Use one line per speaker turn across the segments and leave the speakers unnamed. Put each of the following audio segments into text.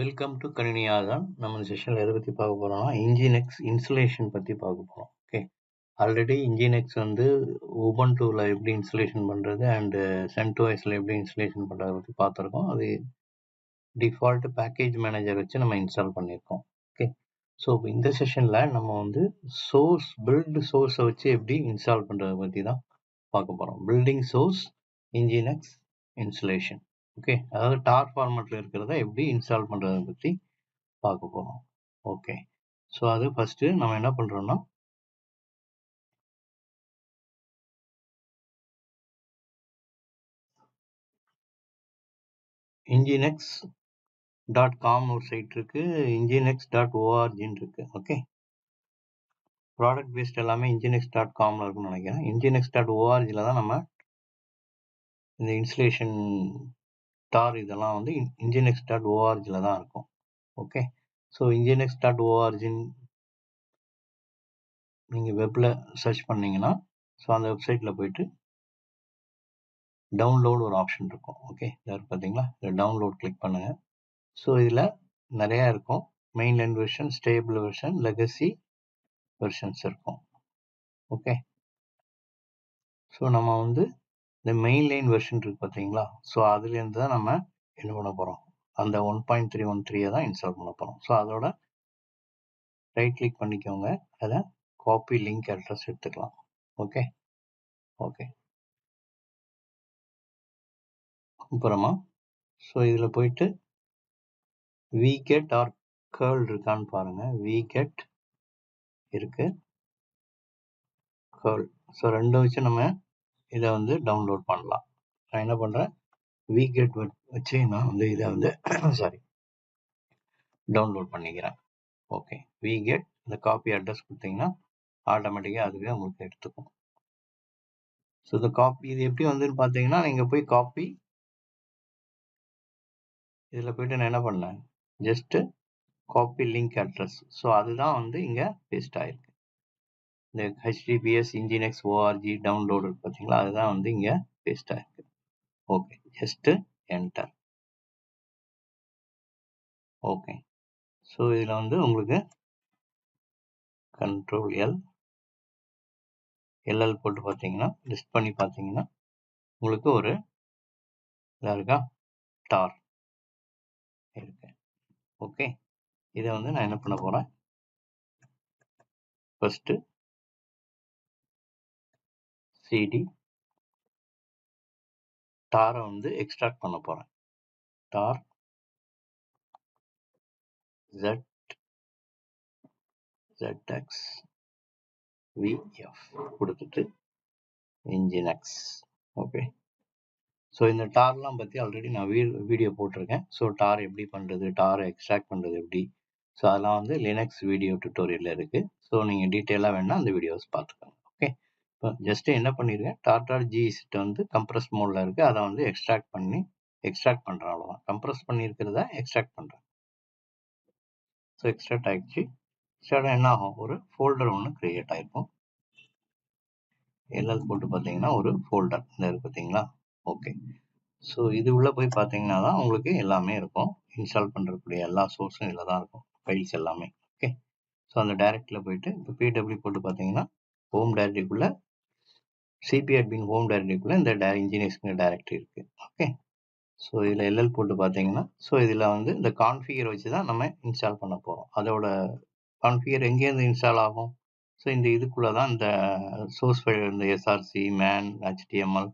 Welcome to கணினி ஆதான். நம்ம செஷனில் எதை பற்றி பார்க்க போகிறோம்னா இன்ஜினெக்ஸ் இன்ஸ்டலேஷன் பற்றி பார்க்க போகிறோம். ஓகே, ஆல்ரெடி இன்ஜினெக்ஸ் வந்து உபுண்டுவில் எப்படி இன்ஸ்டலேஷன் பண்ணுறது அண்டு சென்டோஎஸில் எப்படி இன்ஸ்டலேஷன் பண்ணுறதை பற்றி பார்த்துருக்கோம். அது டிஃபால்ட் பேக்கேஜ் மேனேஜர் வச்சு நம்ம இன்ஸ்டால் பண்ணியிருக்கோம். ஓகே, ஸோ இந்த செஷனில் நம்ம வந்து பில்டு சோர்ஸை வச்சு எப்படி இன்ஸ்டால் பண்ணுறதை பற்றி தான் பார்க்க போகிறோம். Building source இன்ஜினெக்ஸ் installation. ஓகே, அதாவது டார் ஃபார்மேட்டில் இருக்கிறத எப்படி இன்ஸ்டால் பண்ணுறதை பற்றி பார்க்க போகிறோம். ஓகே, ஸோ அது ஃபஸ்ட்டு நம்ம என்ன பண்ணுறோம்னா nginx.com ஒரு சைட் இருக்கு, nginx.org இருக்கு. ஓகே, ப்ராடக்ட் பேஸ்ட் எல்லாமே nginx.comல இருக்குன்னு நினைக்கிறேன். nginx.orgல தான் நம்ம இந்த இன்ஸ்டலேஷன் டார் இதெல்லாம் வந்து nginx.orgல தான் இருக்கும். ஓகே, ஸோ nginx.org நீங்கள் வெப்பில் சர்ச் பண்ணீங்கன்னா ஸோ அந்த வெப்சைட்டில் போயிட்டு டவுன்லோட் ஒரு ஆப்ஷன் இருக்கும். ஓகே, இதில் பார்த்தீங்களா, இதில் டவுன்லோட் கிளிக் பண்ணுங்கள். ஸோ இதில் நிறையா இருக்கும். Mainline version, stable version, legacy versions இருக்கும். ஓகே, ஸோ நம்ம வந்து இந்த மெயின்லைன் வெர்ஷன் இருக்குது பார்த்தீங்களா, ஸோ அதுலேருந்து தான் நம்ம என்ன பண்ண போகிறோம், அந்த 1.313 தான் இன்ஸ்டால் பண்ண போகிறோம். ஸோ அதோட ரைட் கிளிக் பண்ணிக்கோங்க, அதை காப்பி லிங்க் அட்ரஸ் எடுத்துக்கலாம். ஓகே ஓகே அப்புறமா ஸோ இதில் போயிட்டு விகெட் ஆர் கேர்ள் இருக்கான்னு பாருங்கள். விகெட் இருக்கு, கேர்ள், ஸோ ரெண்டும் வச்சு நம்ம இதை வந்து டவுன்லோட் பண்ணலாம். நான் என்ன பண்ணுறேன், விகெட் வச்சு நான் வந்து இதை வந்து சாரி டவுன்லோட் பண்ணிக்கிறேன். ஓகே, விகெட் இந்த காப்பி அட்ரஸ் கொடுத்தீங்கன்னா ஆட்டோமேட்டிக்காக அதுவே உங்களுக்கு எடுத்துக்கும். ஸோ இந்த காப்பி இது எப்படி வந்துன்னு பார்த்தீங்கன்னா, நீங்கள் போய் காப்பி இதில் போயிட்டு நான் என்ன பண்ணேன், just copy link address, so அதுதான் வந்து இங்கே பேஸ்ட் ஆகிருக்கு. இந்த HTTPS nginx org டவுன்லோடு பார்த்தீங்களா, அதுதான் வந்து இங்கே பேஸ்ட் ஆகிருக்கு. Okay, just enter. Okay, so இதில் வந்து உங்களுக்கு கண்ட்ரோல் எல்எல் போட்டு பார்த்தீங்கன்னா லிஸ்ட் பண்ணி பார்த்தீங்கன்னா உங்களுக்கு ஒரு இதாக இருக்கா, டார் இருக்கு. ஓகே, இதை வந்து நான் என்ன பண்ண போகிறேன், ஃபஸ்ட்டு சிடி டாரை வந்து எக்ஸ்ட்ராக்ட் பண்ண போகிறேன். டார் ZX VF கொடுத்துட்டு nginx. ஓகே, ஸோ இந்த டார்லாம் பற்றி ஆல்ரெடி நான் வீடியோ போட்டிருக்கேன். ஸோ டார் எப்படி பண்ணுறது, டாரை எக்ஸ்ட்ராக்ட் பண்ணுறது எப்படி, ஸோ அதெல்லாம் வந்து லினக்ஸ் வீடியோ டியூட்டோரியலில் இருக்குது. ஸோ நீங்கள் டீட்டெயிலாக வேணால் அந்த வீடியோஸ் பார்த்துக்கோங்க. ஓகே, இப்போ ஜஸ்ட்டு என்ன பண்ணியிருக்கேன், tar.gist வந்து கம்ப்ரஸ் மோடில் இருக்குது, அதை வந்து எக்ஸ்ட்ராக்ட் பண்ணுறேன். அவ்வளோதான், கம்ப்ரஸ் பண்ணியிருக்கிறத எக்ஸ்ட்ராக்ட் பண்ணுறேன். ஸோ எக்ஸ்ட்ராக்ட் ஆகிடுச்சு. எக்ஸ்ட்ராக்ட் என்ன ஆகும், ஒரு ஃபோல்டர் ஒன்று க்ரியேட் ஆகிருக்கும். எல்எல் போட்டு பார்த்தீங்கன்னா ஒரு ஃபோல்டர் இந்த இருக்குது பார்த்தீங்களா. ஓகே, ஸோ இது உள்ளே போய் பார்த்தீங்கன்னா தான் உங்களுக்கு எல்லாமே இருக்கும். இன்ஸ்டால் பண்ணுறக்கூடிய எல்லா சோர்ஸும் இதில் தான் இருக்கும், ஃபைல்ஸ் எல்லாமே. ஓகே, ஸோ அந்த டைரக்டில் போயிட்டு இப்போ பிடபிள்யூ போட்டு பார்த்தீங்கன்னா ஹோம் டைரக்டரிக்குள்ளே சிபிஅட்மின் ஹோம் டைரக்டரிக்குள்ளே இந்த இன்ஜினியர்ஸ்க்கு டைரக்டரி இருக்குது. ஓகே, ஸோ இதில் எல்எல் போட்டு பார்த்தீங்கன்னா ஸோ இதில் வந்து இந்த கான்ஃபிகர் வச்சு தான் நம்ம இன்ஸ்டால் பண்ண போகிறோம். அதோட கான்ஃபிகர் எங்கேருந்து இன்ஸ்டால் ஆகும், ஸோ இந்த இதுக்குள்ளே தான் இந்த சோர்ஸ் ஃபைல், இந்த எஸ்ஆர்சி மேன் HTML,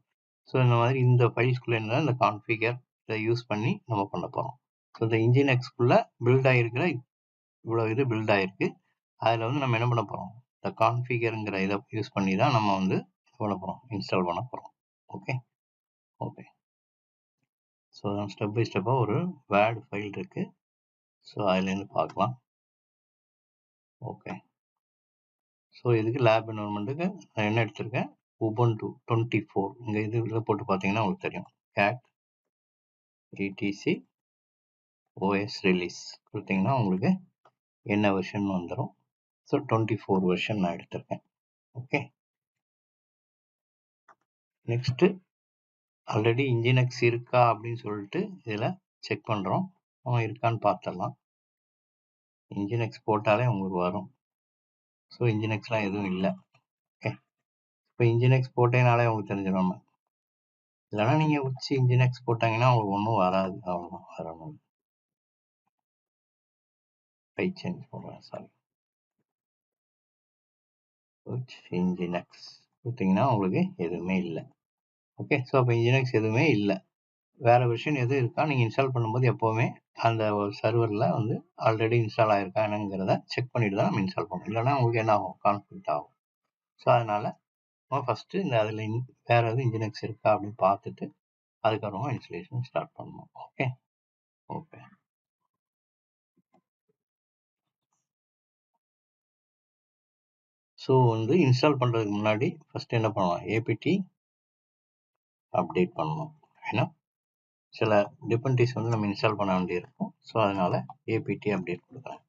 ஸோ இந்த மாதிரி இந்த ஃபைல்ஸ்குள்ளே இருந்தால் இந்த கான்ஃபிகர் இதை யூஸ் பண்ணி நம்ம பண்ண போகிறோம். ஸோ இந்த இன்ஜினெக்ஸ்குள்ளே பில்ட் ஆகிருக்கிற இவ்வளோ இது பில்ட் ஆகிருக்கு. அதில் வந்து நம்ம என்ன பண்ண போகிறோம், இந்த கான்ஃபிகருங்கிற இதை யூஸ் பண்ணி தான் நம்ம வந்து பண்ண போகிறோம், இன்ஸ்டால் பண்ண போகிறோம். Okay okay so step by ஸ்டெப்பாக ஒரு வேர்ட் ஃபைல் இருக்குது, ஸோ அதுலேருந்து பார்க்கலாம். ஓகே, ஸோ இதுக்கு லேப் என்வரன்மெண்ட்டுக்கு நான் என்ன எடுத்திருக்கேன், உபுண்டு 24. இங்கே இதில் போட்டு பார்த்தீங்கன்னா உங்களுக்கு தெரியும், cat etc OS ரிலீஸ் கொடுத்தீங்கன்னா உங்களுக்கு என்ன வெர்ஷன் வந்துடும். ஸோ 24 வெர்ஷன் நான் எடுத்திருக்கேன். ஓகே, நெக்ஸ்ட்டு ஆல்ரெடி இன்ஜினெக்ஸ் இருக்கா அப்படின்னு சொல்லிட்டு இதில் செக் பண்ணுறோம். இருக்கான்னு பார்த்துடலாம். இன்ஜினெக்ஸ் போட்டாலே உங்களுக்கு வரும். ஸோ இன்ஜினெக்ஸ்லாம் எதுவும் இல்லை. ஓகே, இப்போ இன்ஜினெக்ஸ் போட்டேனாலே உங்களுக்கு தெரிஞ்சிடும். இல்லைன்னா நீங்கள் உச்சி இன்ஜினெக்ஸ் போட்டாங்கன்னா உங்களுக்கு ஒன்றும் வராது. அவ்வளோதான், வரணும். டைப் சேஞ்ச் பண்ணுறேன், சாரி. இன்ஜினெக்ஸ் கொடுத்தீங்கன்னா உங்களுக்கு எதுவுமே இல்லை. ஓகே, ஸோ அப்போ இன்ஜினெக்ஸ் எதுவுமே இல்லை. வேற வெர்ஷன் எது இருக்கா நீங்கள் இன்ஸ்டால் பண்ணும்போது எப்போவுமே அந்த ஒரு சர்வரில் வந்து ஆல்ரெடி இன்ஸ்டால் ஆகிருக்கா என்னங்கிறத செக் பண்ணிட்டு தான் நம்ம இன்ஸ்டால் பண்ணணும். இல்லைன்னா உங்களுக்கு என்ன ஆகும், கான்ஃப்ளிக்ட் ஆகும். ஸோ அதனால் நம்ம ஃபஸ்ட்டு இந்த அதில் வேறு எதுவும் இன்ஜினெக்ஸ் இருக்கா அப்படின்னு பார்த்துட்டு அதுக்கப்புறமா இன்ஸ்டலேஷன் ஸ்டார்ட் பண்ணணும். ஓகே ஓகே ஸோ வந்து இன்ஸ்டால் பண்ணுறதுக்கு முன்னாடி ஃபஸ்ட்டு என்ன பண்ணுவோம், ஏபிடி அப்டேட் பண்ணணும். ஏன்னா சில டிபெண்டிஸ் வந்து நம்ம இன்ஸ்டால் பண்ண வேண்டியிருக்கும். ஸோ அதனால் ஏபிடி அப்டேட் கொடுக்குறேன்.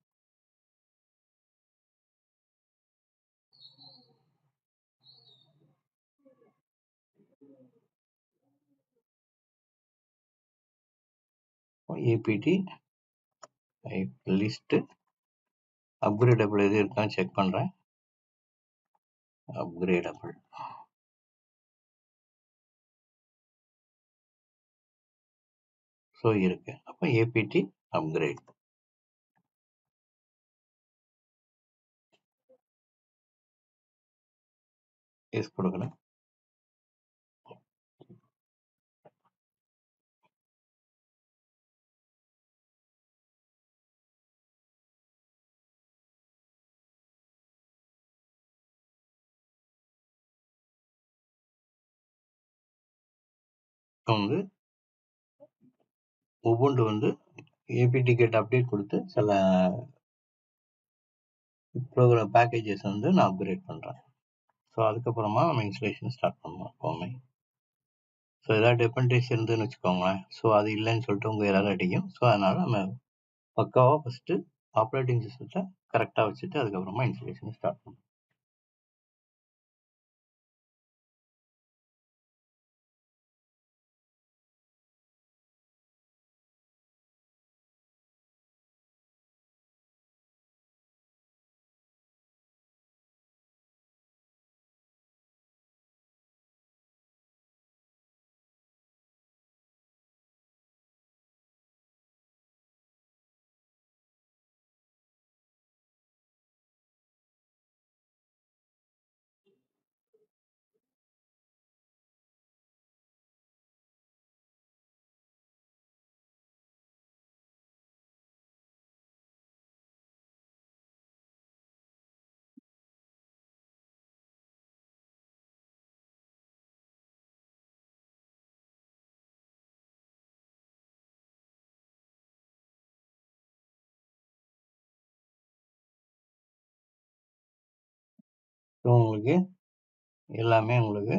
ஏபிடி லிஸ்ட்டு அப்கிரேடபிள் எது இருக்கான்னு செக் பண்ணுறேன். அப்கிரேடபிள் ஸோ இருக்கு. அப்போ ஏபிடி அப்கிரேட் எஸ் கொடுக்குறேன். வந்து உபுண்டு வந்து ஏபிடி கேட் அப்டேட் கொடுத்து சில ப்ரோக்ராம் பேக்கேஜஸ் வந்து நான் அப்கிரேட் பண்ணுறேன். ஸோ அதுக்கப்புறமா நம்ம இன்ஸ்டலேஷன் ஸ்டார்ட் பண்ணணும் எப்போவுமே. ஸோ ஏதாவது டிபெண்டன்சி இருந்துன்னு வச்சுக்கோங்களேன். ஸோ அது இல்லைன்னு சொல்லிட்டு உங்கள் எரர் அடிக்கும். ஸோ அதனால் நம்ம பக்காவாக ஃபஸ்ட்டு ஆப்ரேட்டிங் சிஸ்டத்தை கரெக்டாக வச்சுட்டு அதுக்கப்புறமா இன்ஸ்டலேஷன் ஸ்டார்ட் பண்ணணும். ஸோ உங்களுக்கு எல்லாமே உங்களுக்கு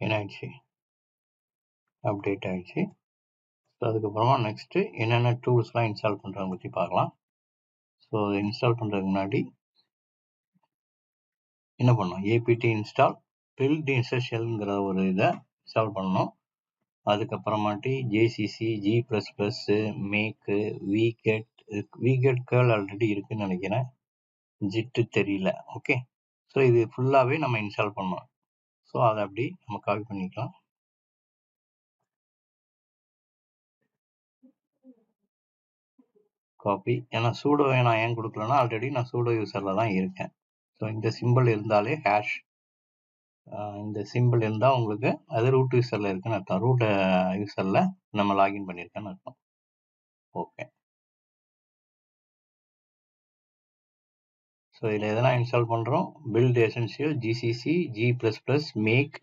என்ன ஆயிடுச்சு, அப்டேட் ஆயிடுச்சு. ஸோ அதுக்கப்புறமா நெக்ஸ்ட்டு என்னென்ன டூல்ஸ்லாம் இன்ஸ்டால் பண்ணுறத பற்றி பார்க்கலாம். ஸோ இன்ஸ்டால் பண்ணுறதுக்கு முன்னாடி என்ன பண்ணணும், ஏபிடி இன்ஸ்டால் பில்ட் இன்ஸ்டேஷன்ங்கிற ஒரு இதை இன்ஸ்டால் பண்ணணும். அதுக்கப்புறமாட்டி ஜேசிசி, G++, மேக்கு, விகெட் கேர்ள் ஆல்ரெடி இருக்குன்னு நினைக்கிறேன், ஜிட்டு தெரியல. ஓகே, ஸோ இது ஃபுல்லாகவே நம்ம இன்ஸ்டால் பண்ணணும். ஸோ அதை அப்படி நம்ம காப்பி பண்ணிக்கலாம். காப்பி, ஏன்னா சூடோ நான் ஏன் கொடுக்கலன்னா ஆல்ரெடி நான் சூடோ யூசரில் தான் இருக்கேன். ஸோ இந்த சிம்பிள் இருந்தாலே ஹேஷ், இந்த சிம்பிள் இருந்தால் உங்களுக்கு அது ரூட் யூசரில் இருக்குன்னு அர்த்தம். ரூட் யூசரில் நம்ம லாகின் பண்ணியிருக்கேன்னு அர்த்தம். ஓகே, ஸோ இதில் எதெல்லாம் இன்ஸ்டால் பண்ணுறோம், build essential, GCC, G++, make,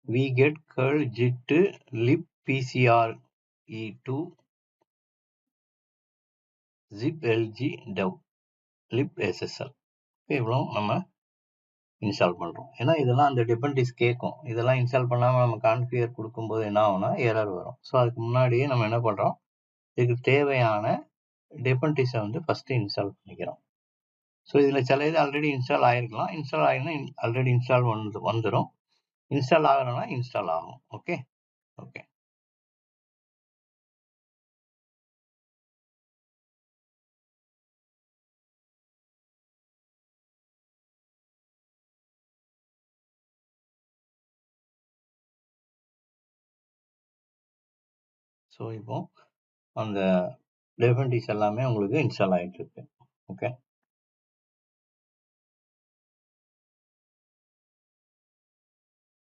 wget curl, git, lib, PCRE2, zip, L, G, லிப், SSL. இவ்வளோ நம்ம இன்ஸ்டால் பண்ணுறோம். ஏன்னா இதெல்லாம் அந்த டிபெண்டிஸ் கேட்கும். இதெல்லாம் இன்ஸ்டால் பண்ணாமல் நம்ம கான்ஃபிகர் கொடுக்கும்போது என்ன ஆகும்னா எரர் வரும். ஸோ அதுக்கு முன்னாடியே நம்ம என்ன பண்ணுறோம், இதுக்கு தேவையான டிபெண்டிஸை வந்து ஃபஸ்ட்டு இன்ஸ்டால் பண்ணிக்கிறோம். ஸோ இதில் சில இது ஆல்ரெடி இன்ஸ்டால் ஆகிருக்கலாம். இன்ஸ்டால் ஆகினா ஆல்ரெடி இன்ஸ்டால் வந்துடும். இன்ஸ்டால் ஆகலைன்னா இன்ஸ்டால் ஆகும். ஓகே ஓகே ஸோ இப்போ அந்த டெஃபினிட்டிஸ் எல்லாமே உங்களுக்கு இன்ஸ்டால் ஆகிட்டு இருக்கு. ஓகே,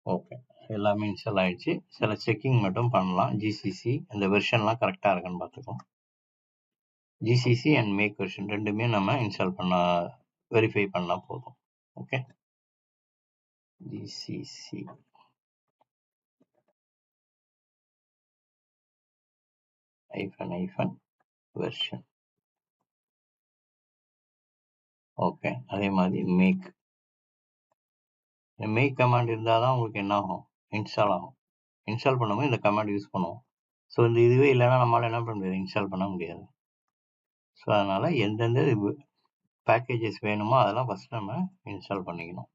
ஓகே, எல்லாமே இன்ஸ்டால் ஆயிடுச்சு. சில செக்கிங் மட்டும் பண்ணலாம். ஜிசிசி இந்த வெர்ஷன்லாம் கரெக்டாக இருக்குன்னு பார்த்துக்கலாம். ஜிசிசி அண்ட் மேக் வெர்ஷன் ரெண்டுமே நம்ம இன்ஸ்டால் பண்ண வெரிஃபை பண்ணால் போதும். Okay, GCC -, version. ஓகே, அதே மாதிரி மேக் கமாண்ட் இருந்தால் தான் உங்களுக்கு என்ன ஆகும், இன்ஸ்டால் ஆகும். இன்ஸ்டால் பண்ணும்போது இந்த கமாண்ட் யூஸ் பண்ணுவோம். ஸோ இந்த இதுவே இல்லைன்னா நம்மளால் என்ன பண்ண முடியாது, இன்ஸ்டால் பண்ண முடியாது. ஸோ அதனால் எந்தெந்த பேக்கேஜஸ் வேணுமோ அதெல்லாம் ஃபஸ்ட் நம்ம இன்ஸ்டால் பண்ணிக்கணும்.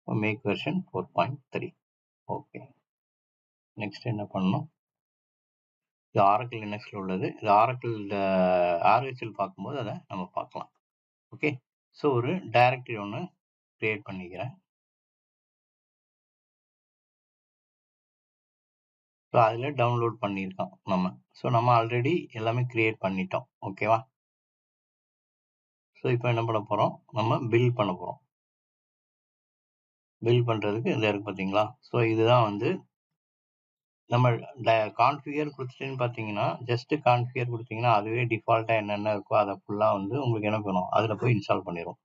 Make version 4.3. ஓகே, நெக்ஸ்ட் என்ன பண்ணணும், இது ஆரக்கிள் லினக்ஸில் உள்ளது. இது ஆரக்கிள் RHL பார்க்கும்போது அதை நம்ம பார்க்கலாம். ஓகே, ஸோ ஒரு டைரக்டரி ஒன்று கிரியேட் பண்ணிக்கிறேன். ஸோ அதில் டவுன்லோட் பண்ணியிருக்கோம் நம்ம. ஸோ நம்ம ஆல்ரெடி எல்லாமே கிரியேட் பண்ணிட்டோம். ஓகேவா? ஸோ இப்போ என்ன பண்ண போகிறோம், நம்ம பில்ட் பண்ண போகிறோம். பில்ட் பண்ணுறதுக்கு இந்த இருக்குது பார்த்தீங்களா? ஸோ இதுதான் வந்து நம்ம கான்ஃபிகர் கொடுத்துட்டேன்னு பார்த்தீங்கன்னா, ஜஸ்ட் கான்ஃபிகர் கொடுத்தீங்கன்னா அதுவே டிஃபால்ட்டாக என்னென்ன இருக்கோ அதை ஃபுல்லாக வந்து உங்களுக்கு என்ன பண்ணும், அதில் போய் இன்ஸ்டால் பண்ணிடும்.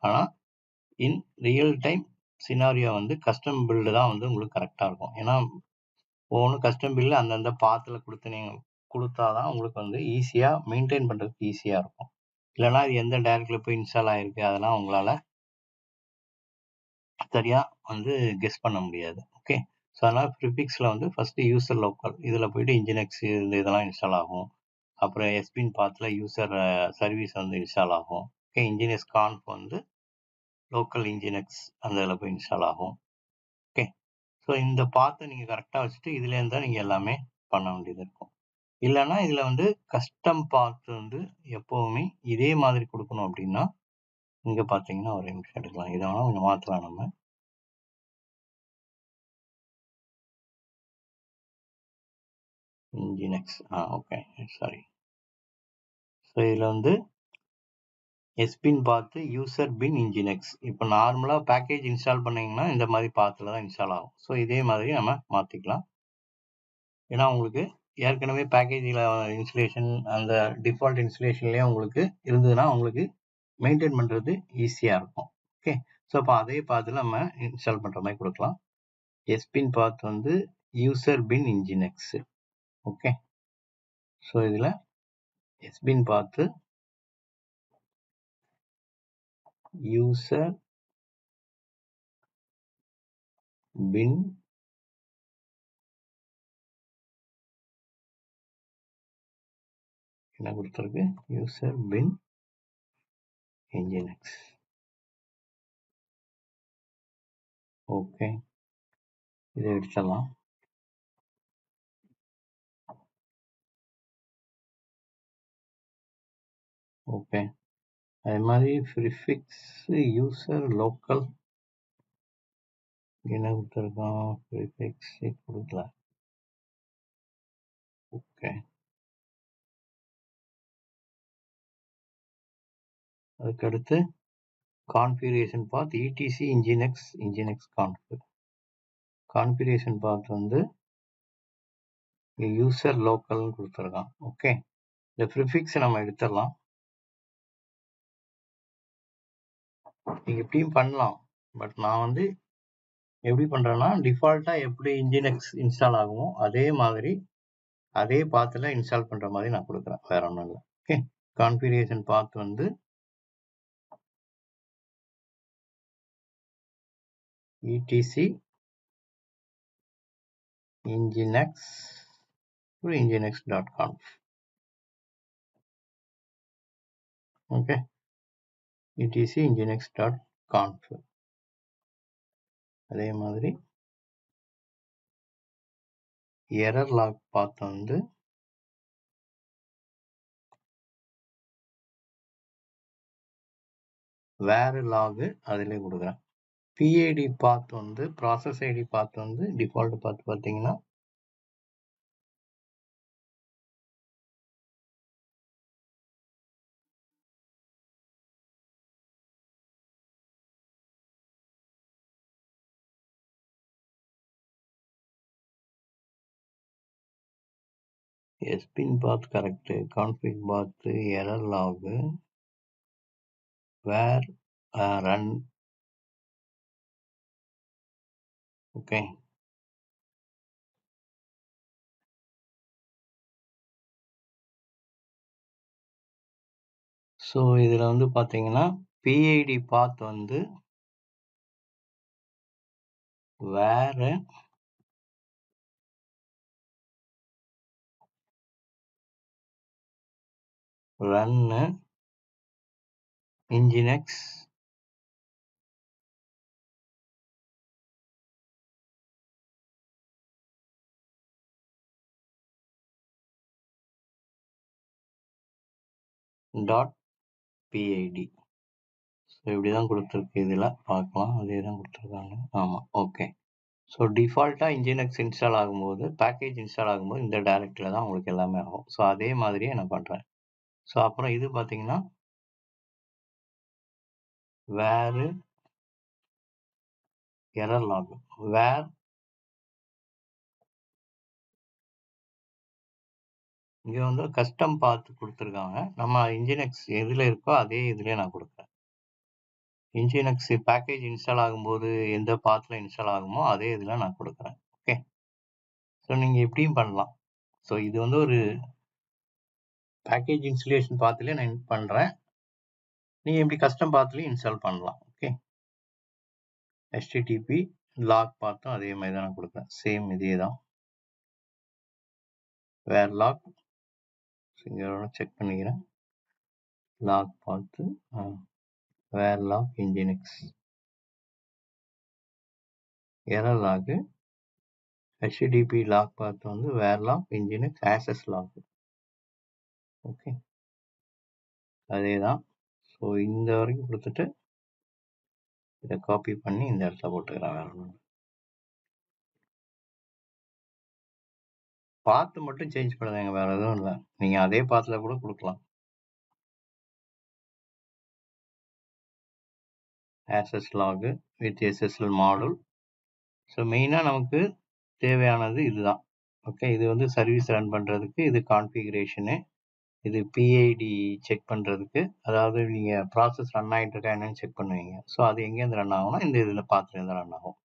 ஆனால் இன் ரியல் டைம் சினாரியோ வந்து கஸ்டம் பில்டு தான் வந்து உங்களுக்கு கரெக்டாக இருக்கும். ஏன்னா ஒவ்வொன்றும் கஸ்டம் பில்லு அந்தந்த பாத்தில் கொடுத்தாதான் உங்களுக்கு வந்து ஈஸியாக மெயின்டைன் பண்ணுறதுக்கு ஈஸியாக இருக்கும். இல்லைனா இது எந்த டைரக்டில் போய் இன்ஸ்டால் ஆகிருக்கு அதெல்லாம் உங்களால் சரியாக வந்து கெஸ் பண்ண முடியாது. ஓகே, ஸோ அதனால் ப்ரிஃபிக்ஸில் வந்து ஃபஸ்ட்டு யூசர் லோக்கல் இதில் போய்ட்டு இன்ஜினெக்ஸ் இதெல்லாம் இன்ஸ்டால் ஆகும். அப்புறம் எஸ்பின் பாத்தில் யூசர் சர்வீஸ் வந்து இன்ஸ்டால் ஆகும். ஓகே, இன்ஜினியர்ஸ் கான்ஃப் வந்து லோக்கல் இன்ஜினெக்ஸ் அந்த இதில் போய் இன்ஸ்டால் ஆகும். ஓகே, ஸோ இந்த பாத்தை நீங்கள் கரெக்டாக வச்சுட்டு இதுலேருந்து தான் நீங்கள் எல்லாமே பண்ண வேண்டியது இருக்கும். இல்லைன்னா இதில் வந்து கஸ்டம் பாத் வந்து எப்போவுமே இதே மாதிரி கொடுக்கணும் அப்படின்னா இங்கே பார்த்தீங்கன்னா ஒரு நிமிஷம் எடுக்கலாம். இதை வேணால் கொஞ்சம் மாற்றலாம் நம்ம. இன்ஜினெக்ஸ் ஓகே, சாரி. ஸோ இதில் வந்து எஸ்பின் பார்த்து யூசர் பின் இன்ஜினெக்ஸ். இப்போ நார்மலாக பேக்கேஜ் இன்ஸ்டால் பண்ணிங்கன்னா இந்த மாதிரி பாத்தில் தான் இன்ஸ்டால் ஆகும். ஸோ இதே மாதிரி நம்ம மாற்றிக்கலாம். ஏன்னா உங்களுக்கு ஏற்கனவே பேக்கேஜில் இன்ஸ்டலேஷன் அந்த டிஃபால்ட் இன்ஸ்டலேஷன்லேயே உங்களுக்கு இருந்ததுன்னா உங்களுக்கு மெயின்டைன் பண்ணுறது ஈஸியாக இருக்கும். ஓகே, ஸோ அப்போ அதே பாத்தில் நம்ம இன்ஸ்டால் பண்ணுற மாதிரி கொடுக்கலாம். எஸ்பின் பாத் வந்து யூசர் பின் இன்ஜினெக்ஸ். ஓகே, ஸோ இதில் எஸ்பின் பார்த்து யூசர் பின் என்ன கொடுத்துருக்கு, யூசர் பின் இன்ஜினெக்ஸ். ஓகே, இதை எடுத்துடலாம். ஓகே, அதே மாதிரி ப்ரிஃபிக்ஸ் யூசர் லோக்கல் என்ன கொடுத்துருக்கோம், ப்ரிஃபிக்ஸ் கொடுக்கல. ஓகே, அதுக்கடுத்து கான்ஃபிகரேஷன் பாத் இடிசி இன்ஜினெக்ஸ் கான்ஃபிகரேஷன் பாத் வந்து யூசர் லோக்கல்னு கொடுத்துருக்கான். ஓகே, இந்த ப்ரிஃபிக்ஸை நம்ம எடுத்துடலாம். நீங்கள் இப்படியும் பண்ணலாம், பட் நான் வந்து எப்படி பண்ணுறேன்னா டிஃபால்ட்டாக எப்படி இன்ஜினெக்ஸ் இன்ஸ்டால் ஆகுமோ அதே மாதிரி அதே பாத்தில் இன்ஸ்டால் பண்ணுற மாதிரி நான் கொடுக்குறேன், வேற ஒன்றும் இல்லை. ஓகே, கான்ஃபிகரேஷன் பாத் வந்து இடிசி nginx.conf. Okay, etc nginx.conf. அதே மாதிரி எரர் லாக் பாத் வந்து வேற லாக் அதிலே கொடுக்குறேன். பிஐடி பாத் வந்து ப்ராசஸ் ஐடி பாத் வந்து டிஃபால்ட் பாத் பார்த்தீங்கன்னா spin path correct, config path error log, where run. Okay. So இதில் வந்து பார்த்தீங்கன்னா PID பாத் வந்து வேறு ரன்னு Nginx .pid. ஸோ இப்படி தான் கொடுத்துருக்கு. இதில் பார்க்கலாம், அதே தான் கொடுத்துருக்காங்க. ஆமாம், ஓகே. ஸோ டிஃபால்ட்டாக Nginx இன்ஸ்டால் ஆகும்போது, பேக்கேஜ் இன்ஸ்டால் ஆகும்போது இந்த டைரக்டரியில் தான் உங்களுக்கு எல்லாமே ஆகும். ஸோ அதே மாதிரியே நான் பண்ணுறேன். ஸோ அப்புறம் இது பார்த்தீங்கன்னா வேறு எரர் லாக், வேர் இங்கே வந்து கஸ்டம் பாத் கொடுத்துருக்காங்க. நம்ம Nginx எதில் இருக்கோ அதே இதுலேயே நான் கொடுக்குறேன். Nginx பேக்கேஜ் இன்ஸ்டால் ஆகும்போது எந்த பாத்தில் இன்ஸ்டால் ஆகுமோ அதே இதில் நான் கொடுக்குறேன். ஓகே. ஸோ நீங்கள் இப்படியும் பண்ணலாம். ஸோ இது வந்து ஒரு பேக்கேஜ் இன்ஸ்டலேஷன் பாத்துலேயே நான் பண்ணுறேன். நீங்கள் இப்படி கஸ்டம் பாத்துலேயும் இன்ஸ்டால் பண்ணலாம். ஓகே. HTTP லாக் பாத்தும் அதே மாதிரி தான் நான் கொடுக்குறேன். சேம் இதே தான். வேர் லாக் இங்கே செக் பண்ணிக்கிறேன். லாக் பார்த்து var log Nginx error log HTTP log பார்த்து வந்து var log Nginx access log. Okay, அதே தான். ஸோ இந்த வரைக்கும் கொடுத்துட்டு இதை காப்பி பண்ணி இந்த இடத்துல போட்டுக்கிறேன். வேற ஒன்று பாத்து மட்டும் சேஞ்ச் பண்ணுங்க, வேற எதுவும் இல்லை. நீங்கள் அதே பாத்தில் கூட கொடுக்கலாம். Access log with SSL model. So மெயினாக நமக்கு தேவையானது இதுதான். ஓகே, இது வந்து சர்வீஸ் ரன் பண்ணுறதுக்கு, இது கான்ஃபிகரேஷனு, இது PID செக் பண்ணுறதுக்கு, அதாவது நீங்கள் ப்ராசஸ் ரன் ஆகிட்டு இருக்கா என்னன்னு செக் பண்ணுவீங்க. ஸோ அது எங்கேருந்து ரன் ஆகும்னா இந்த இதில் பார்த்துலேருந்து ரன் ஆகும்.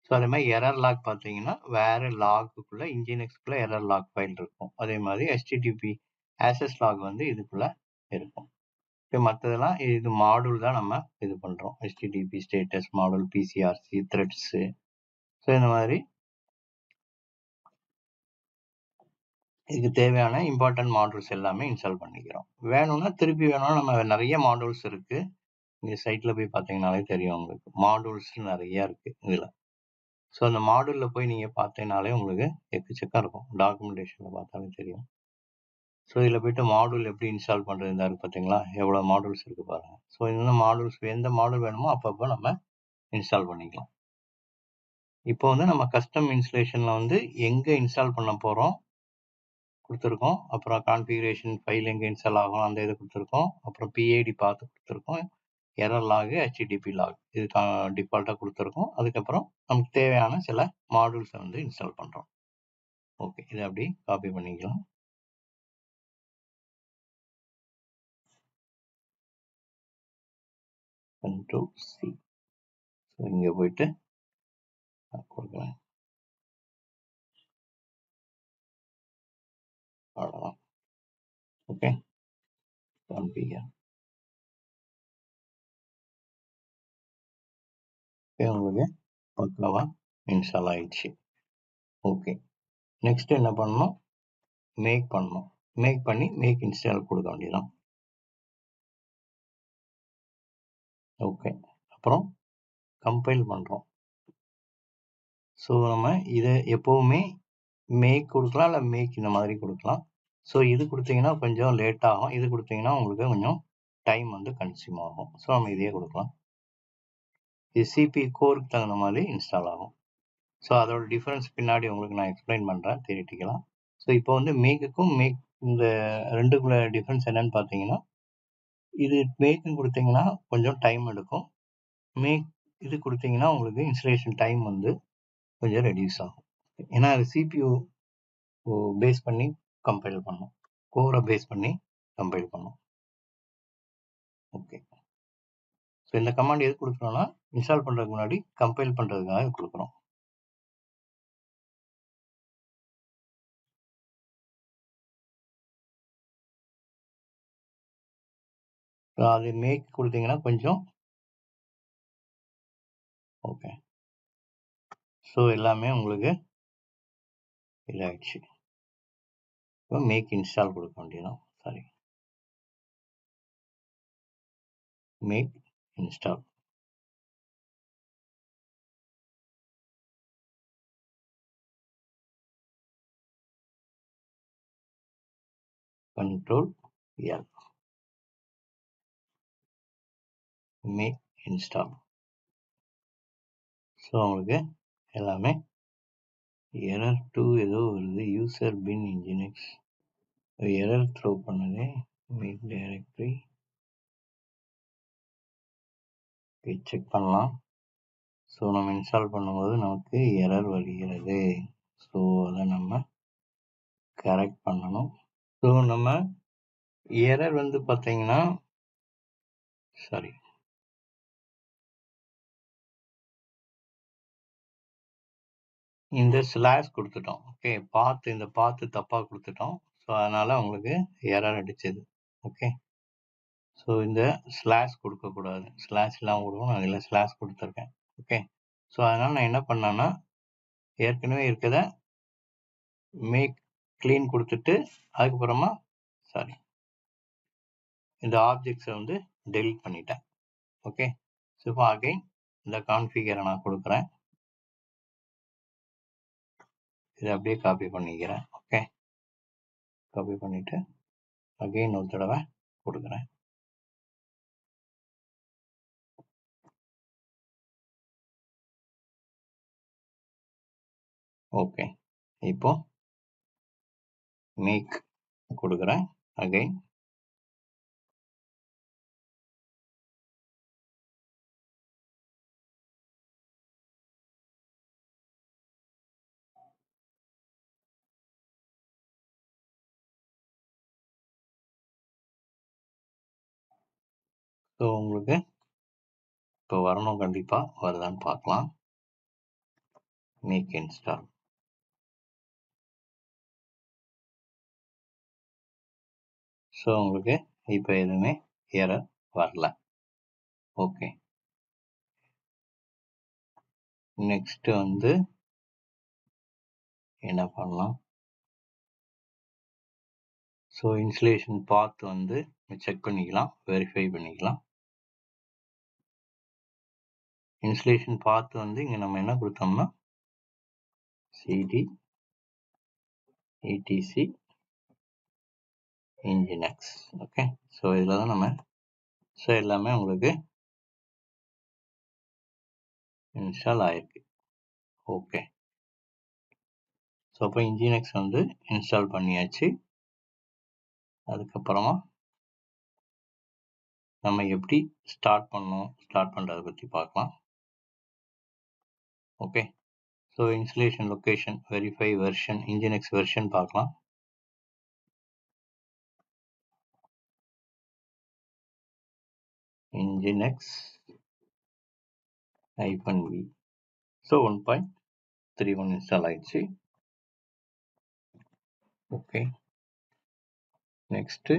ஸோ அதே மாதிரி எரர் லாக் பார்த்தீங்கன்னா வேறு லாக்குள்ளே Nginxக்குள்ளே எரர் லாக் ஃபைல் இருக்கும். அதே மாதிரி HTTP ஆக்சஸ் லாக் வந்து இதுக்குள்ளே இருக்கும். இப்போ மற்றதெல்லாம் இது மாடல் தான் நம்ம இது பண்ணுறோம். HTTP status model, PCRC, Threads. So இந்த மாதிரி இதுக்கு தேவையான இம்பார்ட்டன்ட் மாடல்ஸ் எல்லாமே இன்ஸ்டால் பண்ணிக்கிறோம். வேணும்னா திருப்பி வேணும்னா நம்ம நிறைய மாடல்ஸ் இருக்குது. நீங்கள் சைட்டில் போய் பார்த்தீங்கன்னாலே தெரியும் உங்களுக்கு. மாடல்ஸ் நிறைய இருக்குது இதில். ஸோ அந்த மாடலில் போய் நீங்கள் பார்த்தீங்கனாலே உங்களுக்கு எக்கச்சக்கம் இருக்கும். டாக்குமெண்டேஷனில் பார்த்தாலே தெரியும். ஸோ இதில் போய்ட்டு மாடல் எப்படி இன்ஸ்டால் பண்ணுறது இருக்குது பார்த்தீங்களா, எவ்வளோ மாடல்ஸ் இருக்குது பாருங்கள். ஸோ இந்த மாடல்ஸ் எந்த மாடல் வேணுமோ அப்பப்போ நம்ம இன்ஸ்டால் பண்ணிக்கலாம். இப்போ வந்து நம்ம கஸ்டம் இன்ஸ்டலேஷனில் வந்து எங்கே இன்ஸ்டால் பண்ண போகிறோம் கொடுத்துருக்கோம். அப்புறம் கான்ஃபிகரேஷன் ஃபைல் எங்கே இன்ஸ்டால் ஆகும் அந்த இது கொடுத்துருக்கோம். அப்புறம் PID பார்த்து கொடுத்துருக்கோம். எரர் லாக், HTTP லாக் இது டிஃபால்ட்டாக கொடுத்துருக்கோம். அதுக்கப்புறம் நமக்கு தேவையான சில மாடல்ஸை வந்து இன்ஸ்டால் பண்ணுறோம். ஓகே, இதை அப்படி காப்பி பண்ணிக்கலாம். Ctrl+C. ஸோ இங்கே போயிட்டு கொடுக்குறேன். அவ்வளோதான். Okay, configure. உங்களுக்கு பக்காவாக இன்ஸ்டால் ஆயிடுச்சு. ஓகே, நெக்ஸ்ட் என்ன பண்ணணும், மேக் பண்ணணும். மேக் பண்ணி மேக் இன்ஸ்டால் கொடுக்க வேண்டியதான். ஓகே, அப்புறம் கம்பைல் பண்ணுறோம். ஸோ நம்ம இதை எப்போவுமே மேக் கொடுக்கலாம், இல்லை மேக் இந்த மாதிரி கொடுக்கலாம். ஸோ இது கொடுத்தீங்கன்னா கொஞ்சம் லேட் ஆகும், இது கொடுத்தீங்கன்னா உங்களுக்கு கொஞ்சம் டைம் வந்து கன்சியூம் ஆகும். ஸோ நம்ம இதையே கொடுக்கலாம். இது CPU கோருக்கு தகுந்த மாதிரி இன்ஸ்டால் ஆகும். ஸோ அதோட டிஃப்ரென்ஸ் பின்னாடி உங்களுக்கு நான் எக்ஸ்பிளைன் பண்ணுறேன் தியரிட்டிக்கலாக. ஸோ இப்போ வந்து மேக்குக்கும் மேக் இந்த ரெண்டுக்குள்ள டிஃப்ரென்ஸ் என்னன்னு பார்த்தீங்கன்னா, இது மேக்குன்னு கொடுத்தீங்கன்னா கொஞ்சம் டைம் எடுக்கும். மேக் இது கொடுத்தீங்கன்னா உங்களுக்கு இன்ஸ்டலேஷன் டைம் வந்து கொஞ்சம் ரெடியூஸ் ஆகும். ஏன்னா அது CPU பேஸ் பண்ணி கம்பைல் பண்ணும். கோரை பேஸ் பண்ணி கம்பைல் பண்ணும். ஓகே. ஸோ இந்த கமாண்ட் எது கொடுக்குறோம்னா இன்ஸ்டால் பண்ணுறதுக்கு முன்னாடி கம்பைல் பண்ணுறதுக்காக கொடுக்குறோம். அது மேக் கொடுத்தீங்கன்னா கொஞ்சம் ஓகே. ஸோ எல்லாமே உங்களுக்கு இதாகிடுச்சு. இப்போ மேக் இன்ஸ்டால் கொடுக்க வேண்டியதான். Sorry, make install. Control L, make install. So உங்களுக்கு எல்லாமே எரர் 2 ஏதோ வருது. User bin nginx error throw பண்ணுது. மேக் டைரக்டரி செக் பண்ணலாம். ஸோ நம்ம இன்ஸ்டால் பண்ணும்போது நமக்கு எரர் வருகிறது. ஸோ அதை நம்ம கரெக்ட் பண்ணணும். ஸோ நம்ம எரர் வந்து பார்த்தீங்கன்னா சாரி, இந்த ஸ்லாஷ் கொடுத்துட்டோம். ஓகே, இந்த பாத்து தப்பாக கொடுத்துட்டோம். ஸோ அதனால் உங்களுக்கு எரர் அடிச்சது. ஓகே. ஸோ இந்த ஸ்லாஷ் கொடுக்கக்கூடாது. ஸ்லாஷ் இல்லாமல் கொடுக்கணும். நான் இதில் ஸ்லாஷ் கொடுத்துருக்கேன். ஓகே. ஸோ அதனால் நான் என்ன பண்ணேன்னா ஏற்கனவே இருக்கிறத மேக் க்ளீன் கொடுத்துட்டு அதுக்கப்புறமா சாரி இந்த ஆப்ஜெக்ட்ஸை வந்து டெலிட் பண்ணிட்டேன். ஓகே. ஸோ இப்போ அகைன் இந்த கான்ஃபிகரை நான் கொடுக்குறேன். இதை அப்படியே காப்பி பண்ணிக்கிறேன். ஓகே, காப்பி பண்ணிவிட்டு அகைன் ஒரு தடவை கொடுக்குறேன். ஓகே, இப்போ மேக் கொடுக்குறேன். அகைன் ஸோ உங்களுக்கு இப்போ வரணும். கண்டிப்பாக வருதான்னு பார்க்கலாம். Make install. ஸோ உங்களுக்கு இப்போ எதுவுமே எரர் வரல. ஓகே, நெக்ஸ்ட் வந்து என்ன பண்ணலாம்? ஸோ இன்ஸ்டலேஷன் பாத் வந்து செக் பண்ணிக்கலாம், வெரிஃபை பண்ணிக்கலாம். இன்ஸ்டலேஷன் பாத் வந்து இங்கே நம்ம என்ன கொடுத்தோம்னா cd etc nginx. Okay, so இதில் தான் நம்ம ஸோ எல்லாமே உங்களுக்கு இன்ஸ்டால் ஆயிருக்கு. ஓகே, ஸோ அப்போ nginx வந்து இன்ஸ்டால் பண்ணியாச்சு. அதுக்கப்புறமா நம்ம எப்படி ஸ்டார்ட் பண்ணுறதை பற்றி பார்க்கலாம். Okay, so installation location, verify version, nginx version பார்க்கலாம். nginx -v. ஸோ 1.31 இன்ஸ்டால் ஆயிடுச்சு. ஓகே, நெக்ஸ்ட்டு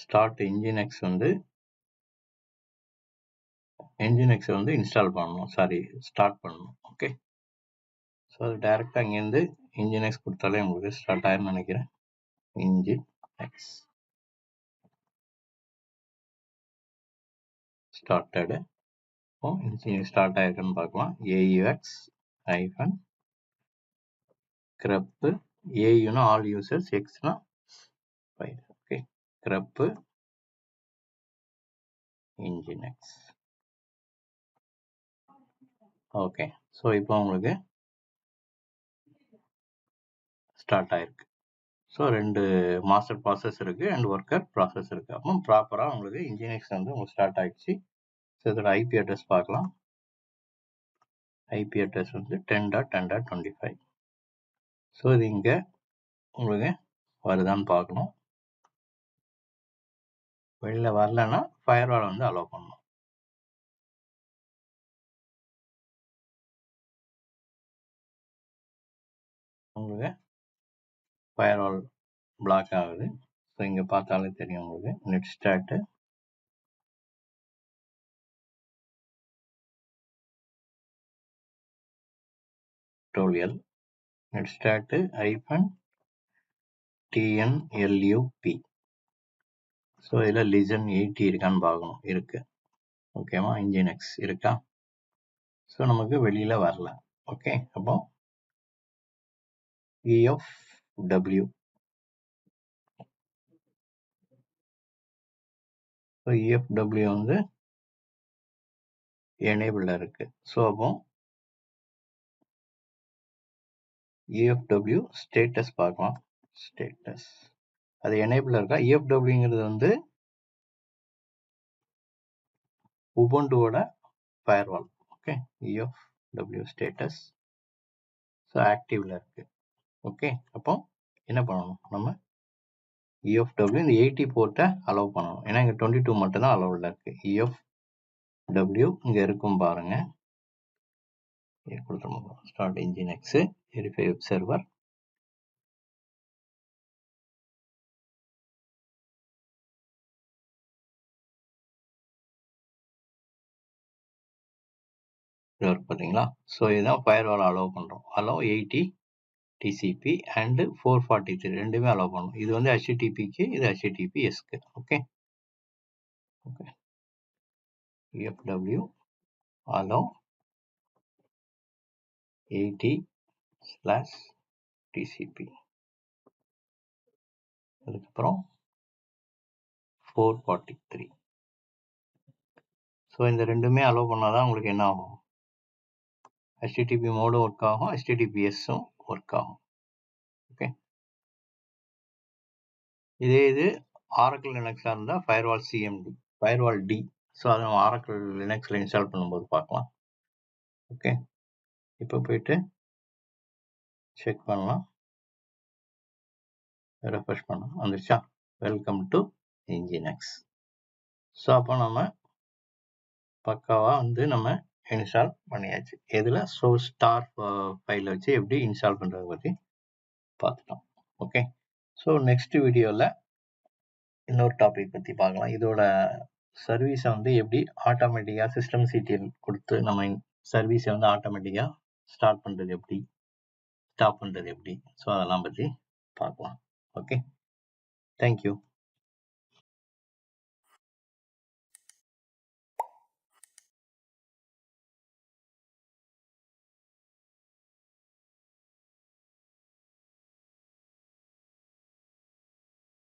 ஸ்டார்ட் nginx வந்து இன்ஸ்டால் பண்ணணும், சாரி ஸ்டார்ட் பண்ணணும். ஓகே, ஸோ அது டைரெக்டாக இங்கேருந்து nginx கொடுத்தாலே உங்களுக்கு ஸ்டார்ட் ஆயிருன்னு நினைக்கிறேன். nginx started. இப்போ nginx ஸ்டார்ட் ஆயிருக்குன்னு பார்க்கலாம். aux grep, auனா ஆல் யூசர்ஸ், xனா file. Okay, grep nginx. Okay, so இப்போ உங்களுக்கு ஸ்டார்ட் ஆயிருக்கு. ஸோ 2 மாஸ்டர் ப்ராசஸ் இருக்குது அண்ட் ஒர்க்கர் ப்ராசஸ் இருக்குது. அப்போ ப்ராப்பராக உங்களுக்கு nginx வந்து உங்களுக்கு ஸ்டார்ட் ஆகிடுச்சு. ஸோ இதோட ஐபி அட்ரஸ் பார்க்கலாம். ஐபி அட்ரஸ் வந்து 10.10.25. ஸோ இது இங்கே உங்களுக்கு வருதான்னு பார்க்கணும். வெளியில் வரலன்னா ஃபயர்வால் வந்து அலோவ் பண்ணணும். உங்களுக்கு ஃபயர்வால் பிளாக் ஆகுது. ஸோ இங்கே பார்த்தாலே தெரியும் உங்களுக்கு net start tutorial net start -TNLUP. So இதில் லிசன் 80 இருக்கான்னு பார்க்கணும். இருக்கு. ஓகேவா? Nginx இருக்கா? ஸோ நமக்கு வெளியில் வரல. ஓகே, அப்போ EFW. ஸோ EFW வந்து எனேபிளில் இருக்கு. ஸோ அப்போ EFW ஸ்டேட்டஸ் பார்க்கலாம். ஸ்டேட்டஸ் அது எனேபிளில் இருக்கா? EFWங்கிறது வந்து உபுண்டுவோட firewall. Okay, EFW status so ஆக்டிவ்ல இருக்கு. ஓகே, அப்போ என்ன பண்ணணும்? நம்ம EFW இந்த 80 போர்ட்டை அலோவ் பண்ணணும். ஏன்னா இங்கே 22 மட்டும் தான் அலோவில் இருக்கு. EFW இங்கே இருக்கும் பாருங்க. கொடுத்துருவோம். Start Nginx verify web server. பார்த்தீங்களா? ஸோ இதுதான் ஃபயர்வால் அலோவ் பண்ணுறோம். அலோவ் 80 TCP அண்ட் 443 ரெண்டுமே அலோவ் பண்ணணும். இது வந்து HTTPக்கு, இது HTTPSக்கு. Okay, okay. EFW allow 80/TCP. அதுக்கப்புறம் 443. ஸோ இந்த ரெண்டுமே அலோவ் பண்ணாதான் உங்களுக்கு என்ன ஆகும்? HTTP மோடும் ஒர்க் ஆகும், HTTPSம் ஒர்க் ஆகும். ஓகே, இதே இது Oracle Linuxல இருந்தால் firewall CMD, firewall D. So அதை நம்ம Oracle Linuxல இன்ஸ்டால் பண்ணும்போது பார்க்கலாம். ஓகே, இப்போ போயிட்டு செக் பண்ணலாம். ரெஃப்ரெஷ் பண்ணலாம். வந்துருச்சா? Welcome to Nginx. ஸோ அப்போ நம்ம பக்காவாக வந்து நம்ம இன்ஸ்டால் பண்ணியாச்சு. எதில்? சோர்ஸ் ஸ்டார் ஃபைலை வச்சு எப்படி இன்ஸ்டால் பண்ணுறதை பற்றி பார்த்துட்டோம். ஓகே, ஸோ நெக்ஸ்ட் வீடியோவில் இன்னொரு டாபிக் பற்றி பார்க்கலாம். இதோட சர்வீஸை வந்து எப்படி ஆட்டோமேட்டிக்காக சிஸ்டம் சிடிஎல் கொடுத்து நம்ம சர்வீஸை வந்து ஆட்டோமேட்டிக்காக ஸ்டார்ட் பண்ணுறது எப்படி, ஸ்டாப் பண்ணுறது எப்படி, ஸோ அதெல்லாம் பற்றி பார்க்கலாம். Okay, thank you.